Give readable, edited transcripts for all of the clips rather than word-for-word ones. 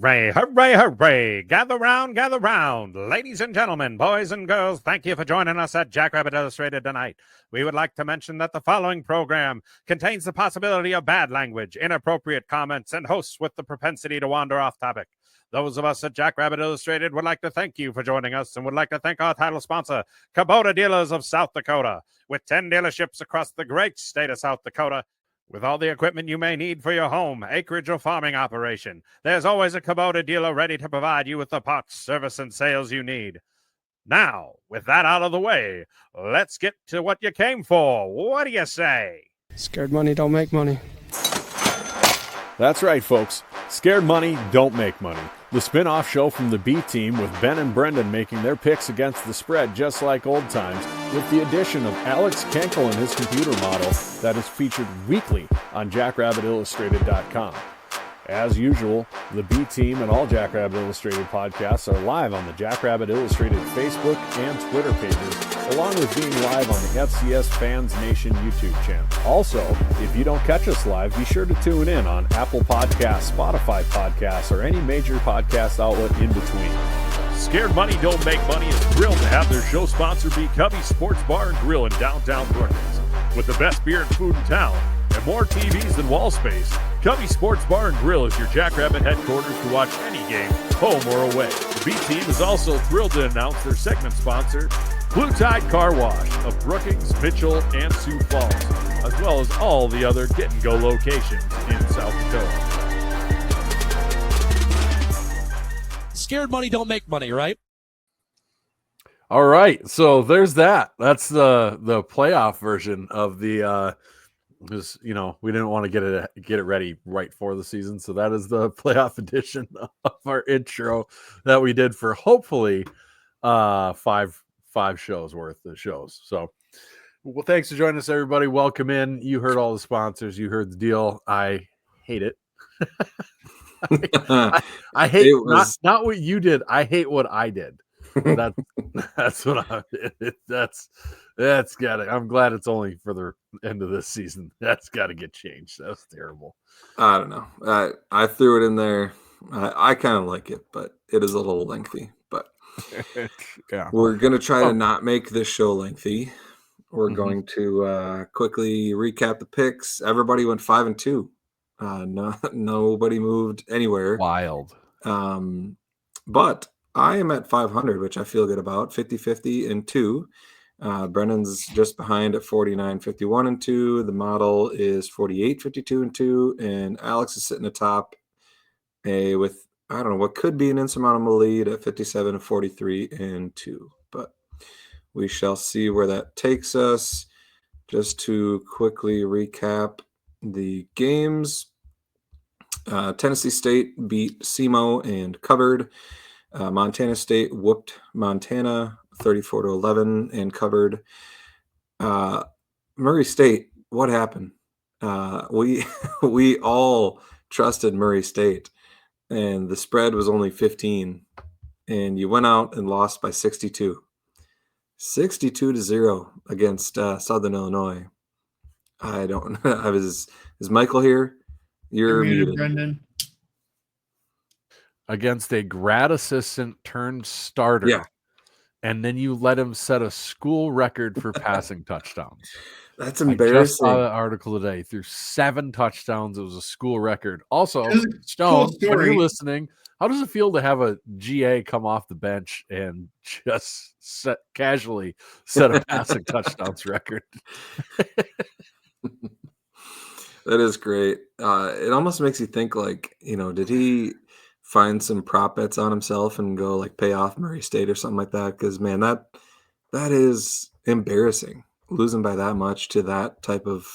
Hooray, hooray, hooray. Gather round. Ladies and gentlemen, boys and girls, thank you for joining us at Jackrabbit Illustrated tonight. We would like to mention that the following program contains the possibility of bad language, inappropriate comments, and hosts with the propensity to wander off topic. Those of us at Jackrabbit Illustrated would like to thank you for joining us and would like to thank our title sponsor, Kubota Dealers of South Dakota. With 10 dealerships across the great state of South Dakota, with all the equipment you may need for your home, acreage, or farming operation, there's always a Kubota dealer ready to provide you with the parts, service, and sales you need. Now, with that out of the way, let's get to what you came for. What do you say? Scared money don't make money. That's right, folks. Scared money don't make money. The spin-off show from the B Team with Ben and Brendan making their picks against the spread just like old times, with the addition of Alex Kenkel and his computer model that is featured weekly on JackrabbitIllustrated.com. As usual, the B Team and all Jackrabbit Illustrated podcasts are live on the Jackrabbit Illustrated Facebook and Twitter pages, along with being live on the FCS Fans Nation YouTube channel. Also, if you don't catch us live, be sure to tune in on Apple Podcasts, Spotify Podcasts, or any major podcast outlet in between. Scared Money Don't Make Money is thrilled to have their show sponsor be Cubby Sports Bar and Grill in downtown Brookings. With the best beer and food in town and more TVs than wall space, Cubby Sports Bar and Grill is your Jackrabbit headquarters to watch any game, home or away. The B Team is also thrilled to announce their segment sponsor, Blue Tide Car Wash of Brookings, Mitchell, and Sioux Falls, as well as all the other get-and-go locations in South Dakota. Scared money don't make money, right? All right, so there's that. That's the playoff version of the because we didn't want to get it ready right for the season, so that is the playoff edition of our intro that we did for hopefully five shows worth of shows. So, well, thanks for joining us, everybody. Welcome in. You heard all the sponsors. You heard the deal. I hate it. I hate not what you did. I hate what I did. That's what that's got it. I'm glad it's only for the end of this season. That's got to get changed. That's terrible. I don't know. I threw it in there. I kind of like it, but it is a little lengthy. But yeah, we're gonna try to not make this show lengthy. We're going to quickly recap the picks. Everybody went 5-2. Nobody moved anywhere. Wild. But I am at 500, which I feel good about. 50-50 and 2. Brennan's just behind at 49-51 and 2. The model is 48-52 and 2, and Alex is sitting atop with I don't know what could be an insurmountable lead at 57-43 and 2. But we shall see where that takes us. Just to quickly recap the games, Tennessee State beat SEMO and covered. Montana State whooped Montana 34-11 and covered. Murray State, what happened? We all trusted Murray State, and the spread was only 15, and you went out and lost by 62. 62-0 against Southern Illinois. I don't know. Is Michael here? You're muted, Brendan. Against a grad assistant turned starter. Yeah. And then you let him set a school record for passing touchdowns. That's I embarrassing. just saw that article today. Through 7 touchdowns, it was a school record. Also, It was a Stone, cool when you're story. listening, how does it feel to have a GA come off the bench and just casually set a passing touchdowns record? That is great. It almost makes you think, like, did he find some prop bets on himself and go like pay off Murray State or something like that? Because man, that is embarrassing, losing by that much to that type of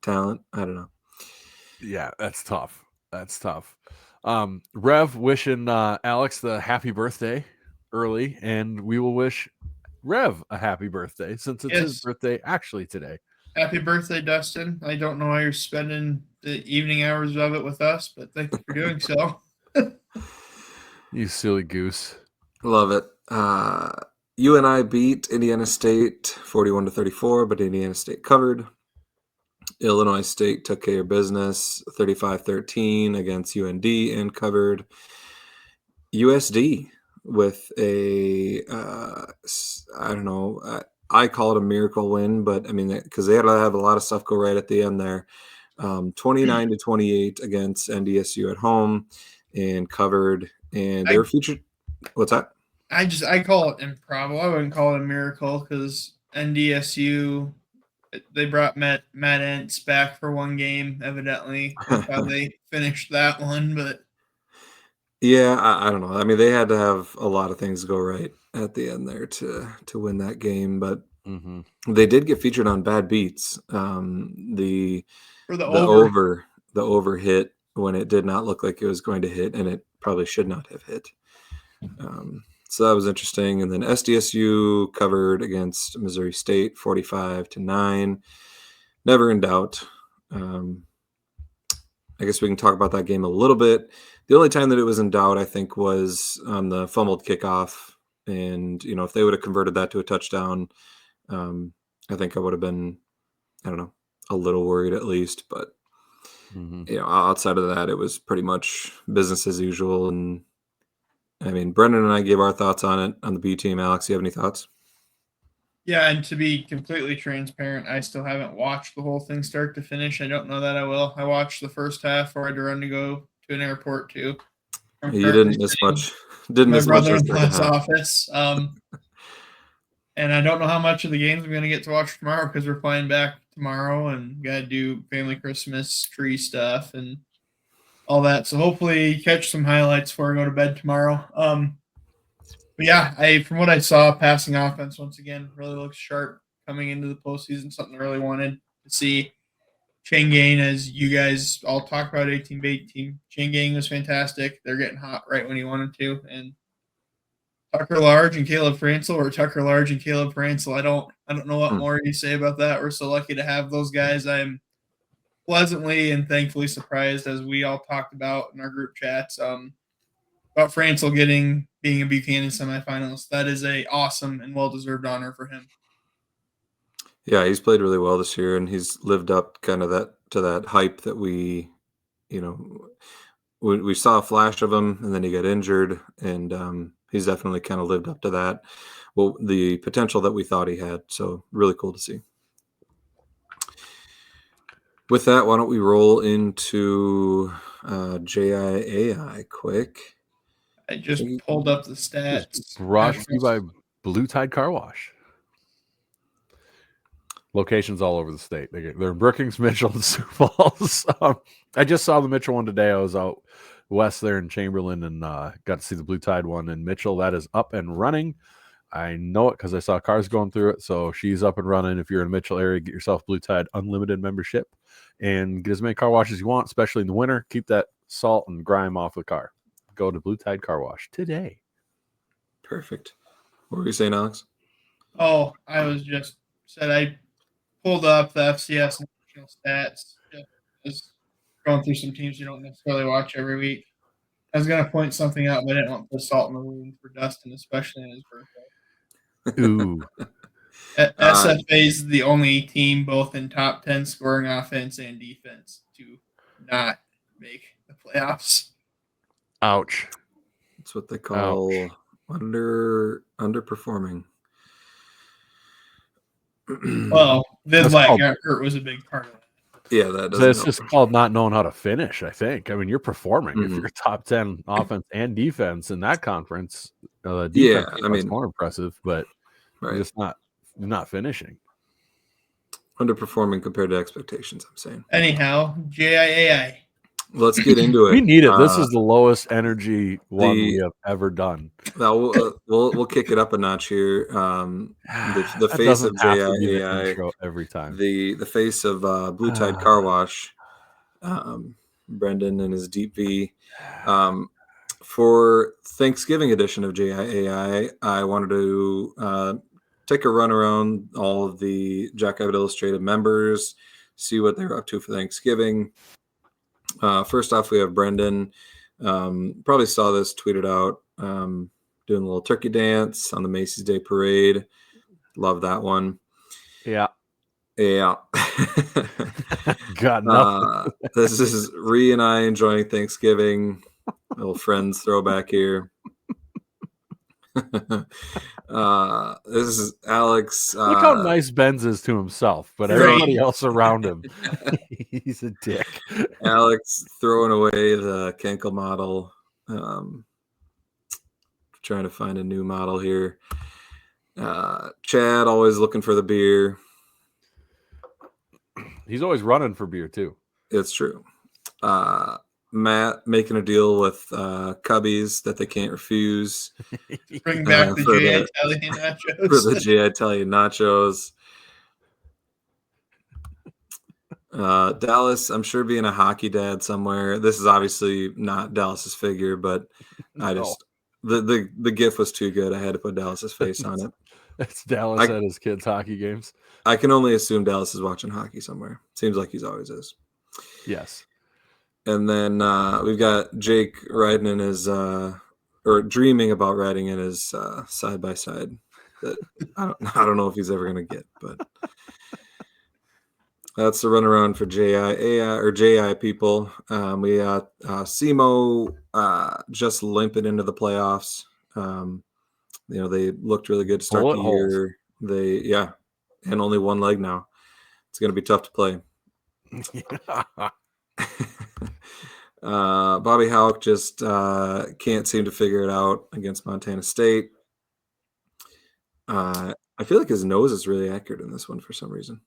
talent. I don't know. Yeah, that's tough. Rev wishing Alex the happy birthday early, and we will wish Rev a happy birthday since it's his birthday actually today. Happy birthday, Dustin. I don't know why you're spending the evening hours of it with us, but thank you for doing so. You silly goose. Love it. UNI beat Indiana State 41-34, but Indiana State covered. Illinois State took care of business 35-13 against UND and covered. USD with a I don't know. I call it a miracle win, but I mean, because they had to have a lot of stuff go right at the end there. 29-28 against NDSU at home and covered, and they were featured. What's that? I call it improbable. I wouldn't call it a miracle because NDSU, they brought Matt Entz back for one game, evidently. That's how they finished that one, but yeah, I don't know. I mean, they had to have a lot of things go right at the end there to win that game, but they did get featured on Bad Beats. The for the over hit when it did not look like it was going to hit, and it probably should not have hit. So that was interesting. And then SDSU covered against Missouri State 45-9. Never in doubt. I guess we can talk about that game a little bit. The only time that it was in doubt, I think, was on the fumbled kickoff. And, if they would have converted that to a touchdown, I think I would have been, I don't know, a little worried at least. But, outside of that, it was pretty much business as usual. And, I mean, Brendan and I gave our thoughts on it on the B team. Alex, you have any thoughts? yeah, and to be completely transparent, I still haven't watched the whole thing start to finish. I don't know that I will. I watched the first half where I had to run to go to an airport too. You didn't miss much. Didn't My miss much. brother-in-law's office. And I don't know how much of the games I'm going to get to watch tomorrow because we're playing back tomorrow and got to do family Christmas tree stuff and all that. So hopefully catch some highlights before I go to bed tomorrow. But yeah, from what I saw, passing offense once again really looks sharp coming into the postseason. Something I really wanted to see. Changane, as you guys all talk about, 18-8 team. Changane was fantastic. They're getting hot right when he wanted to. And Tucker Large and Caleb Francel, or Tucker Large and Caleb Francel. I don't know what more you say about that. We're so lucky to have those guys. I'm pleasantly and thankfully surprised, as we all talked about in our group chats, about Francel being a Buchanan semifinalist. That is a awesome and well-deserved honor for him. Yeah, he's played really well this year, and he's lived up kind of to that hype that we saw a flash of him, and then he got injured, and he's definitely kind of lived up to that. Well, the potential that we thought he had. So really cool to see. With that, why don't we roll into JIAI quick? I just pulled up the stats. Brought to you by Blue Tide Car Wash. Locations all over the state. They're in Brookings, Mitchell, and Sioux Falls. I just saw the Mitchell one today. I was out west there in Chamberlain and got to see the Blue Tide one in Mitchell. That is up and running. I know it because I saw cars going through it. So she's up and running. If you're in the Mitchell area, get yourself Blue Tide Unlimited membership and get as many car washes as you want, especially in the winter. Keep that salt and grime off the car. Go to Blue Tide Car Wash today. Perfect. What were you saying, Alex? Oh, I was just said I pulled up the FCS national stats. Just going through some teams you don't necessarily watch every week. I was going to point something out, but I didn't want to put salt in the wound for Dustin, especially on his birthday. Ooh. SFA is the only team both in top 10 scoring offense and defense to not make the playoffs. Ouch. That's what they call underperforming. Well, Vidlac got hurt was a big part of it. Yeah, that does. So it's just called not knowing how to finish, I think. I mean, you're performing. If you're top 10 offense and defense in that conference, defense is more impressive, but you're just not finishing. Underperforming compared to expectations, I'm saying. Anyhow, JIAI. Let's get into it. We need it. This is the lowest energy one we have ever done. Now we'll kick it up a notch here. The face of JIAI every time. The face of Blue Tide Car Wash, Brendan and his Deep V. For Thanksgiving edition of JIAI, I wanted to take a run around all of the Jack Abbott Illustrated members, see what they're up to for Thanksgiving. First off, we have Brendan. Probably saw this tweeted out, doing a little turkey dance on the Macy's Day Parade. Love that one. Yeah. Got nothing. This is Ree and I enjoying Thanksgiving. Little friends throwback here. This is Alex. Look how nice Benz is to himself, but Right. everybody else around him, he's a dick. Alex throwing away the Kenkel model. Trying to find a new model here. Chad always looking for the beer. He's always running for beer too. It's true. Matt making a deal with Cubbies that they can't refuse. Bring back the for J. the- Italian nachos. For the J. Italian nachos. Dallas, I'm sure being a hockey dad somewhere. This is obviously not Dallas's figure, but I No. just the gif was too good. I had to put Dallas's face on it. That's Dallas at his kids' hockey games. I can only assume Dallas is watching hockey somewhere. Seems like he's always is. Yes. And then we've got Jake riding in his or dreaming about riding in his side by side that I don't know if he's ever gonna get, but that's the runaround for JI people. We got SEMO just limping into the playoffs. They looked really good to start Bullet the holes. year. And only one leg now. It's going to be tough to play. Bobby Houck just can't seem to figure it out against Montana State. I feel like his nose is really accurate in this one for some reason.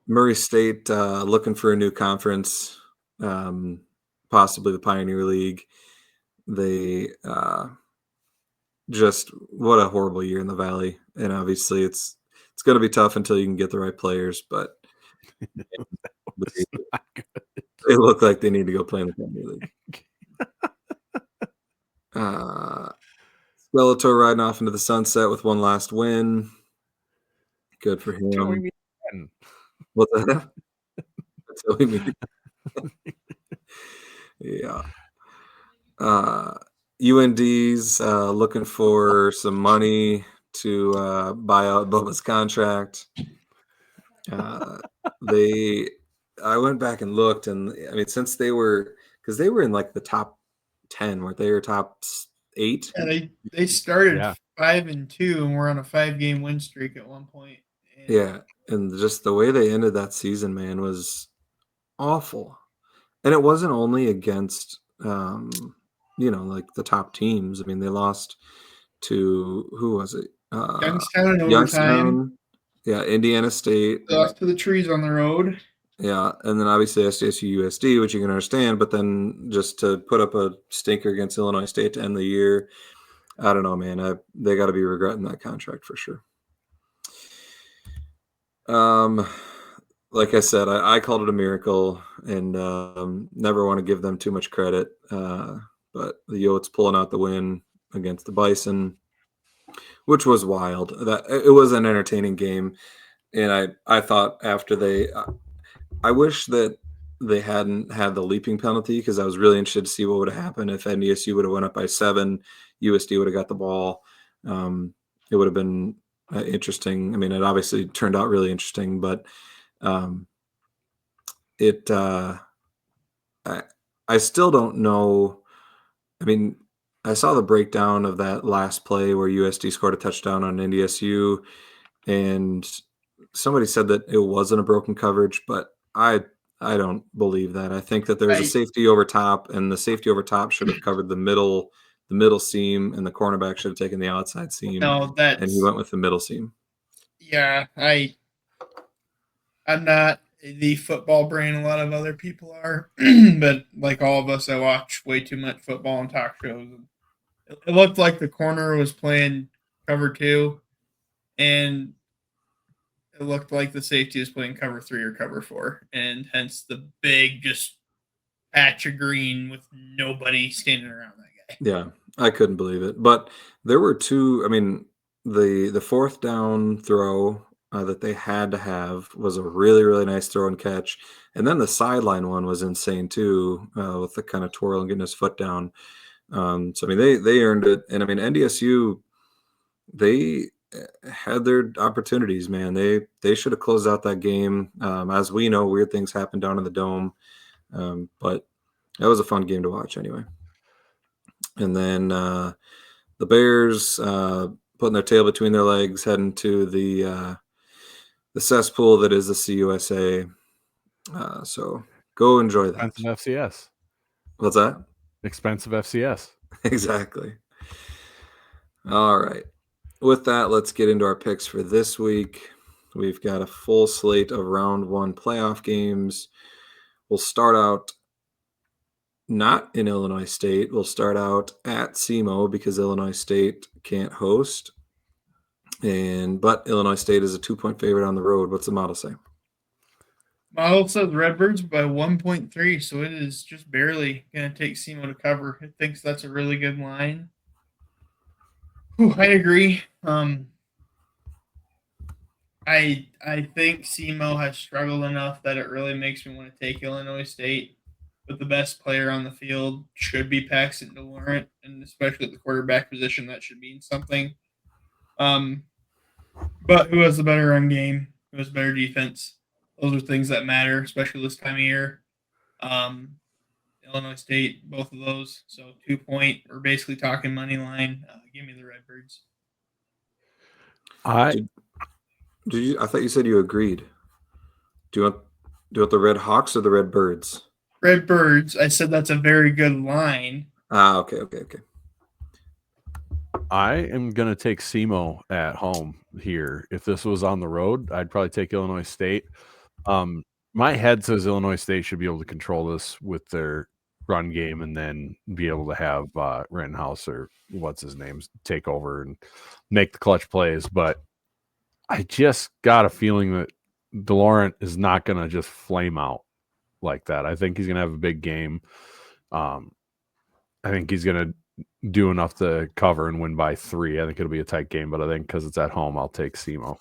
Murray State looking for a new conference, possibly the Pioneer League. They just what a horrible year in the Valley, and obviously it's going to be tough until you can get the right players. But they look like they need to go play in the Pioneer League. Skeletor riding off into the sunset with one last win. Good for him. What's that? That's what we mean. Yeah. UND's looking for some money to buy out Bubba's contract. I went back and looked, and I mean, since they were in like the top 10, weren't they, or top 8? Yeah, they started Yeah. 5-2 and we're on a 5-game win streak at one point. And Yeah, and just the way they ended that season, man, was awful. And it wasn't only against like the top teams. I mean, they lost to who was it? Youngstown in overtime. Youngstown. Yeah, Indiana State. They lost to the trees on the road. Yeah, and then obviously SDSU USD, which you can understand, but then just to put up a stinker against Illinois State to end the year, I don't know, man. They got to be regretting that contract for sure. Like I said, I called it a miracle, and never want to give them too much credit. But the Yotes pulling out the win against the Bison, which was wild. That it was an entertaining game, and I thought after I wish that they hadn't had the leaping penalty, because I was really interested to see what would have happened if NDSU would have went up by 7, USD would have got the ball. It would have been interesting. I mean, it obviously turned out really interesting, but I still don't know. I mean, I saw the breakdown of that last play where USD scored a touchdown on NDSU, and somebody said that it wasn't a broken coverage, but I don't believe that. I think that there was a safety over top, and the safety over top should have covered the middle seam, and the cornerback should have taken the outside seam. No, and he went with the middle seam. Yeah, I'm not the football brain a lot of other people are, but like all of us, I watch way too much football and talk shows. It looked like the corner was playing cover 2, and it looked like the safety was playing cover 3 or cover 4, and hence the big just patch of green with nobody standing around that guy. Yeah, I couldn't believe it. But there were two. I mean, the fourth down throw that they had to have was a really, really nice throw and catch. And then the sideline one was insane too, with the kind of twirl and getting his foot down. So, I mean, they earned it. And I mean, NDSU, they had their opportunities, man. They should have closed out that game. As we know, weird things happen down in the dome. But that was a fun game to watch anyway. And then the Bears putting their tail between their legs, heading to the cesspool that is the CUSA. So go enjoy that. Expensive FCS. What's that? Expensive FCS. Exactly. All right. With that, let's get into our picks for this week. We've got a full slate of round one playoff games. We'll start out not in Illinois State. We'll start out at SEMO because Illinois State can't host. But Illinois State is a 2-point favorite on the road. What's the model say? Model says Redbirds by 1.3, so it is just barely going to take SEMO to cover. It thinks that's a really good line. I agree. I think SEMO has struggled enough that it really makes me want to take Illinois State. But the best player on the field should be Paxton DeLaurent, and especially at the quarterback position, that should mean something. But who has the better run game? Who has better defense? Those are things that matter, especially this time of year. Illinois State, both of those. So 2-point, we're basically talking money line. Give me the Redbirds. I thought you said you agreed. Do you want the Red Hawks or the Red Birds? Redbirds. I said that's a very good line. Okay. I am going to take SEMO at home here. If this was on the road, I'd probably take Illinois State. My head says Illinois State should be able to control this with their run game and then be able to have Rittenhouse or what's his name take over and make the clutch plays. But I just got a feeling that DeLaurent is not going to just flame out like that. I think he's going to have a big game. I think he's going to do enough to cover and win by 3. I think it'll be a tight game, but I think because it's at home, I'll take SEMO.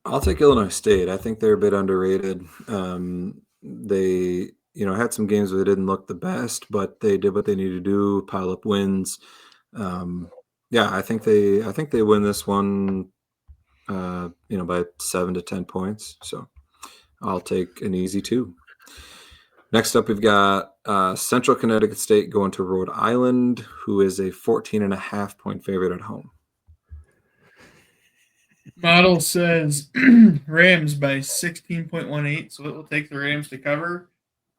I'll take Illinois State. I think they're a bit underrated. They, had some games where they didn't look the best, but they did what they needed to do, pile up wins. I think they win this one, by 7 to 10 points. So I'll take an easy 2. Next up, we've got Central Connecticut State going to Rhode Island, who is a 14.5-point favorite at home. Model says Rams by 16.18, so it will take the Rams to cover.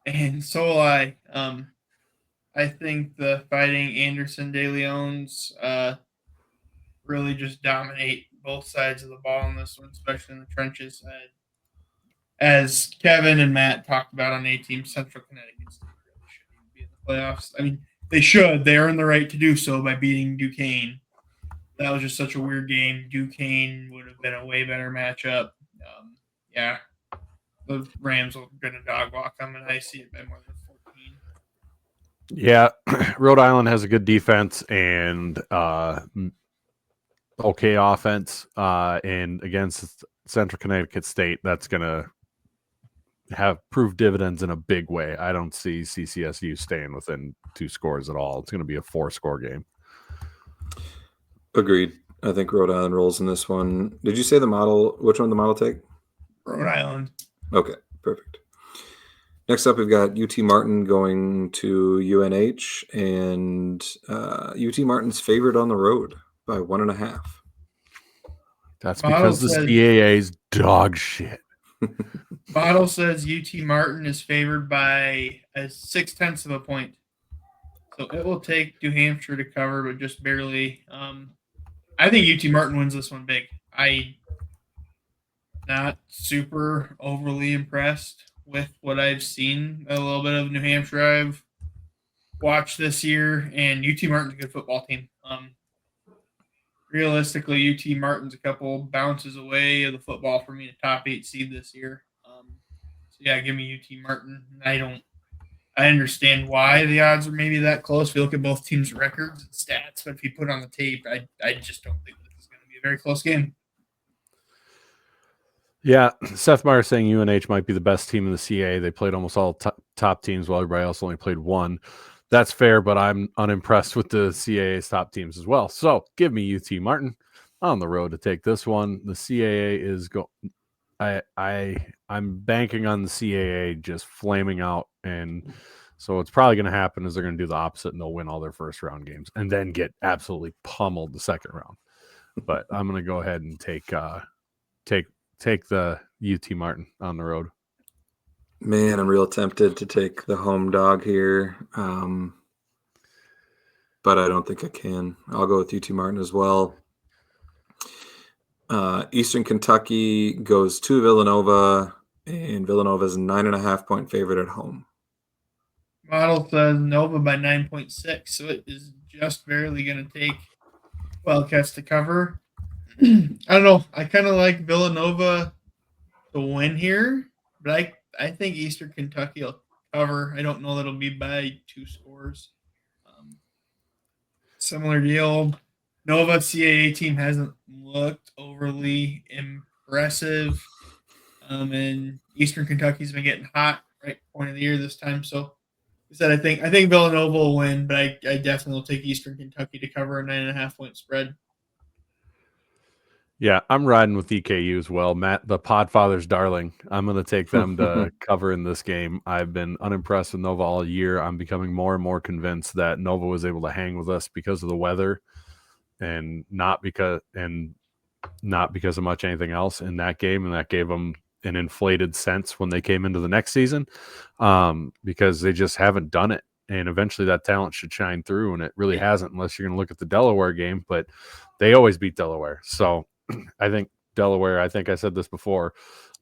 And so will I. I think the Fighting Anderson De Leons really just dominate both sides of the ball in this one, especially in the trenches. As Kevin and Matt talked about on A-Team, Central Connecticut State really shouldn't be in the playoffs. I mean, they should. They earn the right to do so by beating Duquesne. That was just such a weird game. Duquesne would have been a way better matchup. The Rams are going to dog walk them, and I see it by more than 14. Yeah, Rhode Island has a good defense and okay offense. And against Central Connecticut State, that's going to have proved dividends in a big way. I don't see CCSU staying within 2 scores at all. It's going to be a 4-score game. Agreed. I think Rhode Island rolls in this one. Did you say the model? Which one the model take? Rhode Island. Okay, perfect. Next up, we've got UT Martin going to UNH, and UT Martin's favored on the road by 1.5. That's because the CAA's dog shit. Model says UT Martin is favored by 0.6 of a point. So it will take New Hampshire to cover, but just barely. I think UT Martin wins this one big. I'm not super overly impressed with what I've seen. A little bit of New Hampshire I've watched this year, and UT Martin's a good football team. Realistically, UT Martin's a couple bounces away of the football for me a top 8 seed this year. Give me UT Martin. I understand why the odds are maybe that close. If you look at both teams' records and stats, but if you put on the tape, I just don't think this is going to be a very close game. Yeah, Seth Meyer saying UNH might be the best team in the CAA. They played almost all top teams while everybody else only played 1. That's fair, but I'm unimpressed with the CAA's top teams as well. So give me UT Martin on the road to take this one. The CAA is I'm banking on the CAA just flaming out and So what's probably going to happen is they're going to do the opposite and they'll win all their first round games and then get absolutely pummeled the second round. But I'm going to go ahead and take the UT Martin on the road. Man, I'm real tempted to take the home dog here, but I don't think I can. I'll go with UT Martin as well. Eastern Kentucky goes to Villanova, and Villanova is a 9.5-point favorite at home. Model says Nova by 9.6, so it is just barely going to take Wildcats to cover. I don't know. I kind of like Villanova to win here, but I think Eastern Kentucky will cover. I don't know that it'll be by 2 scores. Similar deal. Nova CAA team hasn't looked overly impressive, and Eastern Kentucky's been getting hot right point of the year this time. So, I said I think Villanova will win, but I definitely will take Eastern Kentucky to cover a 9.5-point spread. Yeah, I'm riding with EKU as well. Matt, the Podfather's darling. I'm going to take them to cover in this game. I've been unimpressed with Nova all year. I'm becoming more and more convinced that Nova was able to hang with us because of the weather and not because of much anything else in that game. And that gave them an inflated sense when they came into the next season because they just haven't done it. And eventually that talent should shine through, and it really hasn't unless you're going to look at the Delaware game. But they always beat Delaware. So I think Delaware, I think I said this before,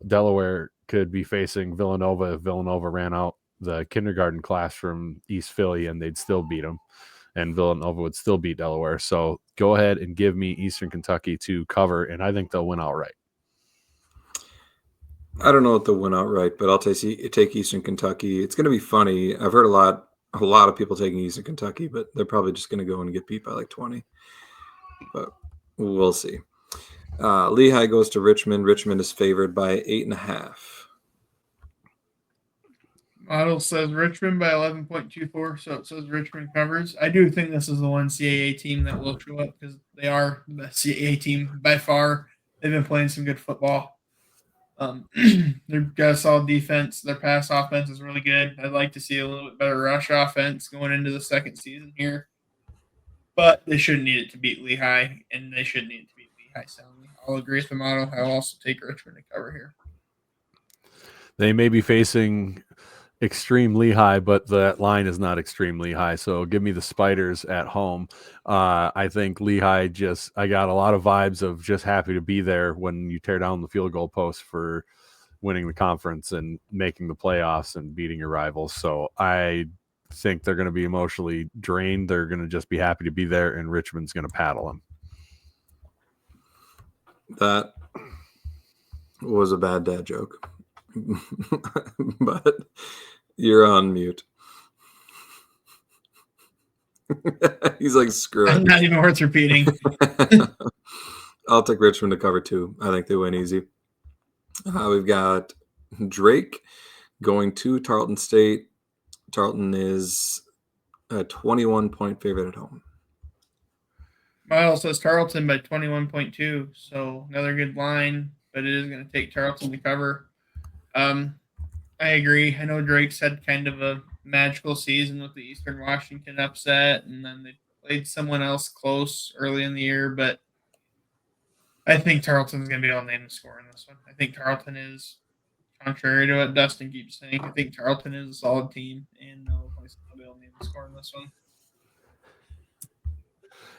Delaware could be facing Villanova if Villanova ran out the kindergarten class from East Philly and they'd still beat them, and Villanova would still beat Delaware. So go ahead and give me Eastern Kentucky to cover, and I think they'll win outright. I don't know if they'll win outright, but I'll take Eastern Kentucky. It's going to be funny. I've heard a lot of people taking Eastern Kentucky, but they're probably just going to go and get beat by like 20. But we'll see. Lehigh goes to Richmond. Richmond is favored by 8.5. Model says Richmond by 11.24, so it says Richmond covers. I do think this is the one CAA team that will show up because they are the best CAA team by far. They've been playing some good football. They've got a solid defense. Their pass offense is really good. I'd like to see a little bit better rush offense going into the second season here. But they shouldn't need it to beat Lehigh, and they shouldn't need it to beat Lehigh soundly. I'll agree with the model. I'll also take Richmond to cover here. They may be facing extreme Lehigh, but that line is not extremely high. So give me the Spiders at home. I think Lehigh I got a lot of vibes of just happy to be there when you tear down the field goal post for winning the conference and making the playoffs and beating your rivals. So I think they're going to be emotionally drained. They're going to just be happy to be there, and Richmond's going to paddle them. That was a bad dad joke. But you're on mute. He's like, screw it. I'm not even worth repeating. I'll take Richmond to cover 2. I think they win easy. We've got Drake going to Tarleton State. Tarleton is a 21-point favorite at home. Miles says Tarleton by 21.2, so another good line, but it is going to take Tarleton to cover. I agree. I know Drake's had kind of a magical season with the Eastern Washington upset, and then they played someone else close early in the year, but I think Tarleton's going to be able to name the score in this one. I think Tarleton is, contrary to what Dustin keeps saying, I think Tarleton is a solid team, and they'll be able to name the score in this one.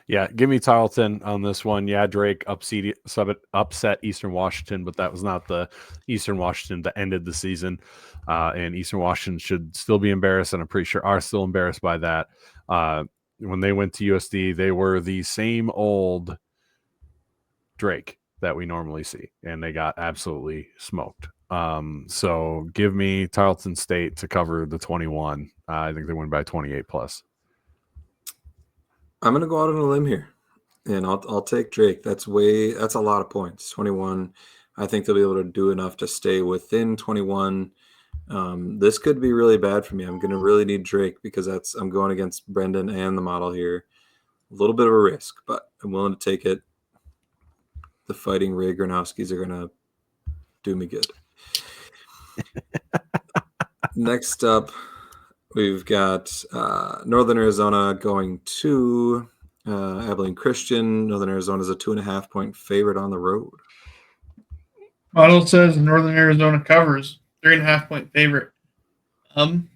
Yeah, give me Tarleton on this one. Yeah, Drake upset Eastern Washington, but that was not the Eastern Washington that ended the season. And Eastern Washington should still be embarrassed, and I'm pretty sure are still embarrassed by that. When they went to USD, they were the same old Drake that we normally see, and they got absolutely smoked. So give me Tarleton State to cover the 21. I think they win by 28 plus. I'm going to go out on a limb here, and I'll take Drake. That's a lot of points. 21. I think they'll be able to do enough to stay within 21. This could be really bad for me. I'm going to really need Drake because I'm going against Brendan and the model here. A little bit of a risk, but I'm willing to take it. The Fighting Ray Gronowskis are going to do me good. Next up, We've got Northern Arizona going to Abilene Christian. Northern Arizona is a 2.5-point favorite on the road. Model says Northern Arizona covers 3.5-point favorite. I don't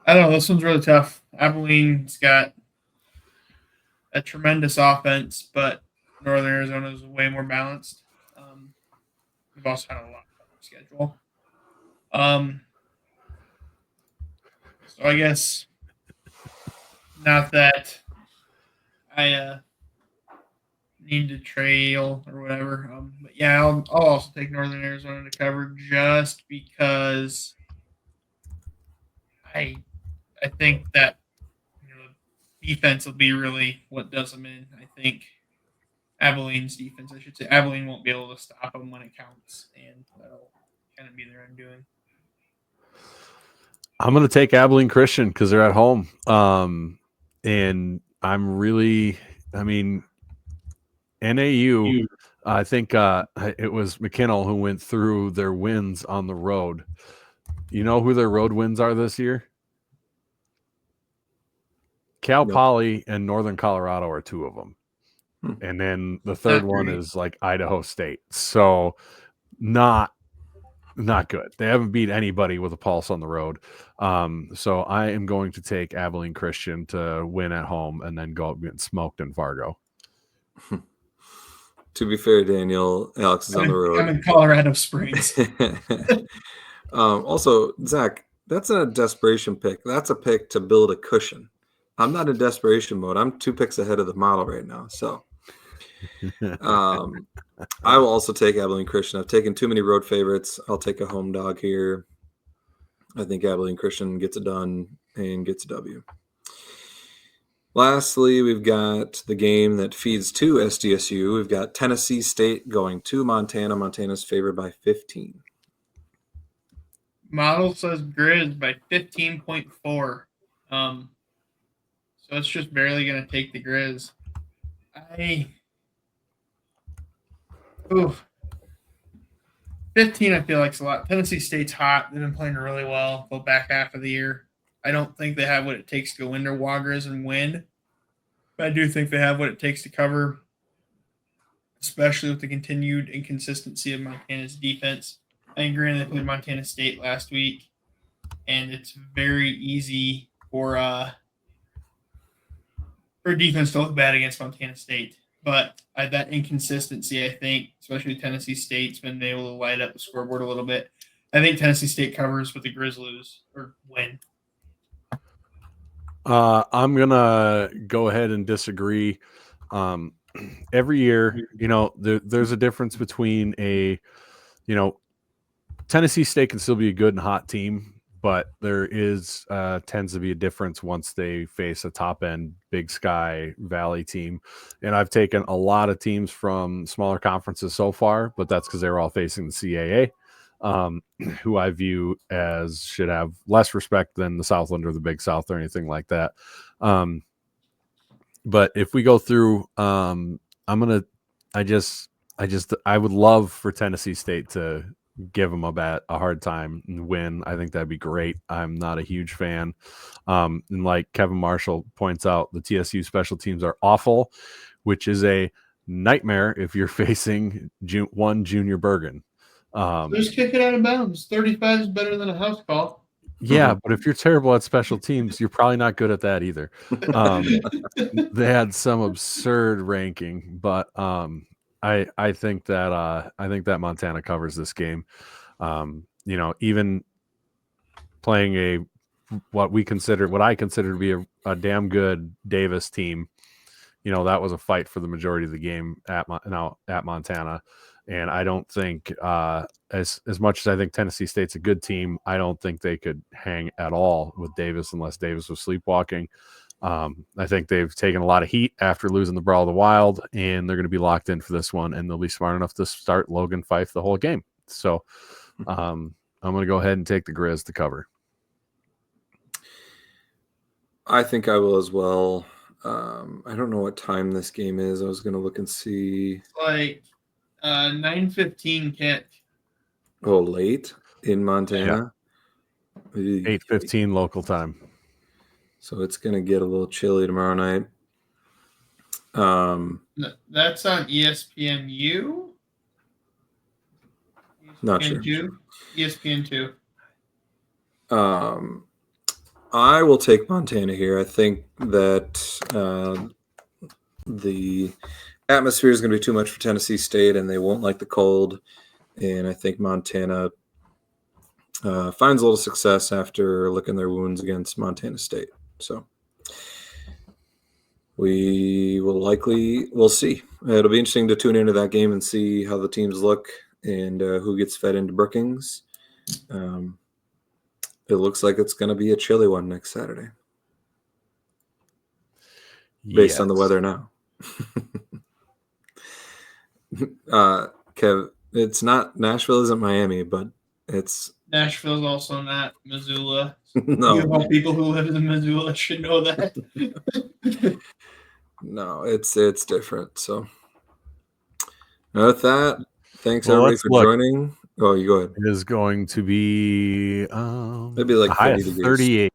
know. This one's really tough. Abilene's got a tremendous offense, but Northern Arizona is way more balanced. We've also had a lot of schedule. So I guess not that I need to trail or whatever. But yeah, I'll also take Northern Arizona to cover just because I think that defense will be really what does them in. I think Abilene's defense, I should say, Abilene won't be able to stop them when it counts, and that'll kind of be their undoing. I'm going to take Abilene Christian because they're at home. And I'm really, NAU, I think it was McKinnell who went through their wins on the road. You know who their road wins are this year? Cal Poly and Northern Colorado are two of them. And then the third one is like Idaho State. So not good. They haven't beat anybody with a pulse on the road. So I am going to take Abilene Christian to win at home and then go up and get smoked in Fargo. To be fair, Daniel, Alex is on the road. I'm in Colorado Springs. Also, Zach, that's not a desperation pick. That's a pick to build a cushion. I'm not in desperation mode. I'm 2 picks ahead of the model right now. So I will also take Abilene Christian. I've taken too many road favorites. I'll take a home dog here. I think Abilene Christian gets it done and gets a W. Lastly, we've got the game that feeds to SDSU. We've got Tennessee State going to Montana. Montana's favored by 15. Model says Grizz by 15.4. So it's just barely going to take the Grizz. 15 I feel like is a lot. Tennessee State's hot. They've been playing really well the back half of the year. I don't think they have what it takes to go into Wagers and win. But I do think they have what it takes to cover, especially with the continued inconsistency of Montana's defense. I agree they played Montana State last week, and it's very easy for defense to look bad against Montana State. But that inconsistency, I think, especially Tennessee State's been able to light up the scoreboard a little bit. I think Tennessee State covers, but the Grizz lose or win. I'm going to go ahead and disagree. Every year, there's a difference between Tennessee State can still be a good and hot team, but there tends to be a difference once they face a top-end Big Sky Valley team. And I've taken a lot of teams from smaller conferences so far, but that's because they were all facing the CAA, who I view as should have less respect than the Southland or the Big South or anything like that. But if we go through, I would love for Tennessee State to give them a hard time and win. I think that'd be great. I'm not a huge fan. And like Kevin Marshall points out, the TSU special teams are awful, which is a nightmare if you're facing Junior Bergen. Just kick it out of bounds. 35 is better than a house call. Yeah, but if you're terrible at special teams, you're probably not good at that either. They had some absurd ranking, but I think that Montana covers this game. Even playing what I consider to be a damn good Davis team, that was a fight for the majority of the game at Montana. And I don't think as much as I think Tennessee State's a good team, I don't think they could hang at all with Davis unless Davis was sleepwalking. I think they've taken a lot of heat after losing the Brawl of the Wild, and they're going to be locked in for this one, and they'll be smart enough to start Logan Fife the whole game. So I'm going to go ahead and take the Grizz to cover. I think I will as well. I don't know what time this game is. I was going to look and see. It's like 9:15 kick. Oh, late in Montana. 8:15 local time. So it's going to get a little chilly tomorrow night. That's on ESPNU. Not sure. ESPN2. I will take Montana here. I think that the atmosphere is going to be too much for Tennessee State, and they won't like the cold. And I think Montana finds a little success after licking their wounds against Montana State. So we'll see. It'll be interesting to tune into that game and see how the teams look and who gets fed into Brookings. It looks like it's going to be a chilly one next Saturday, based on the weather now. Kev, it's not Nashville isn't Miami, but it's Nashville is also not Missoula. no. You know, people who live in Missoula should know that. No, it's different. So with that, thanks everybody for joining. Oh, you go ahead. It is going to be maybe like high 30 degrees. 38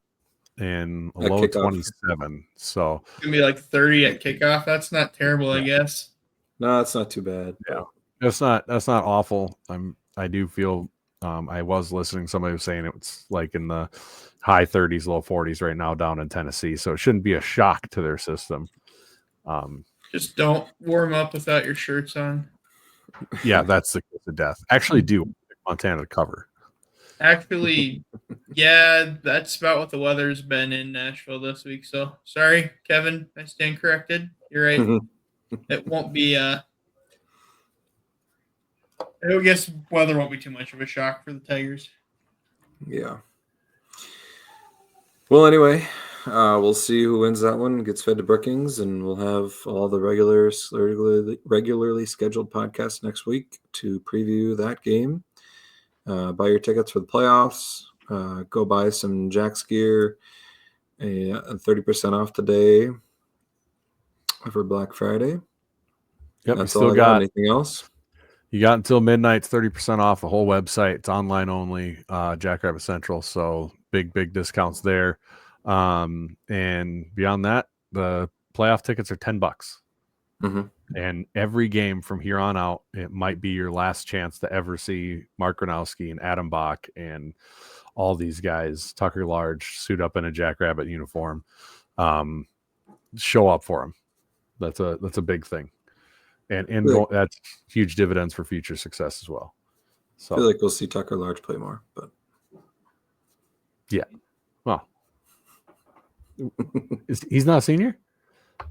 and a At low kickoff. 27. So It's gonna be like 30 at kickoff. That's not terrible, I guess. No, it's not too bad. Yeah. that's not awful. I do feel I was listening. Somebody was saying it's like in the high 30s, low 40s right now down in Tennessee. So it shouldn't be a shock to their system. Just don't warm up without your shirts on. Yeah, that's the kiss of death. Actually, do Montana to cover. Actually, yeah, that's about what the weather's been in Nashville this week. So sorry, Kevin, I stand corrected. You're right. It won't be I guess weather won't be too much of a shock for the Tigers. Yeah. Well, anyway, we'll see who wins that one, gets fed to Brookings, and we'll have all the regularly scheduled podcasts next week to preview that game. Buy your tickets for the playoffs. Go buy some Jack's gear. 30% off today for Black Friday. Yep, That's you all still I got. got Anything else? You got until midnight, 30% off the whole website. It's online only, Jackrabbit Central. So big discounts there. And beyond that, the playoff tickets are $10. Mm-hmm. And every game from here on out, it might be your last chance to ever see Mark Gronowski and Adam Bach and all these guys, Tucker Large, suit up in a Jackrabbit uniform, show up for them. That's a big thing. And that's huge dividends for future success as well. So I feel like we'll see Tucker Large play more, but yeah. Well, he's not a senior?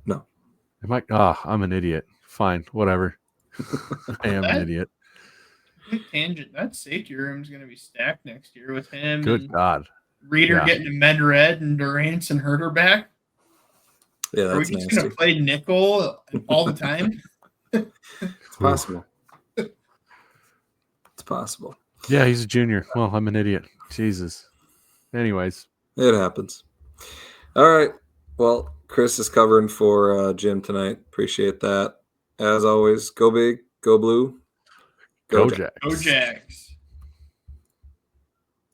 No. I'm an idiot. Fine, whatever. I am an idiot. Tangent. That safety room is going to be stacked next year with him. Good God. Reader Yeah. getting to med red and Durant's and Herder back. yeah, Are we that's just nasty. going to play nickel all the time? It's possible. It's possible. Yeah, he's a junior. Well, I'm an idiot. Jesus. Anyways. It happens. All right. Well, Chris is covering for Jim tonight. Appreciate that. As always, go big, go blue, Go Jack. Jacks. Go Jags.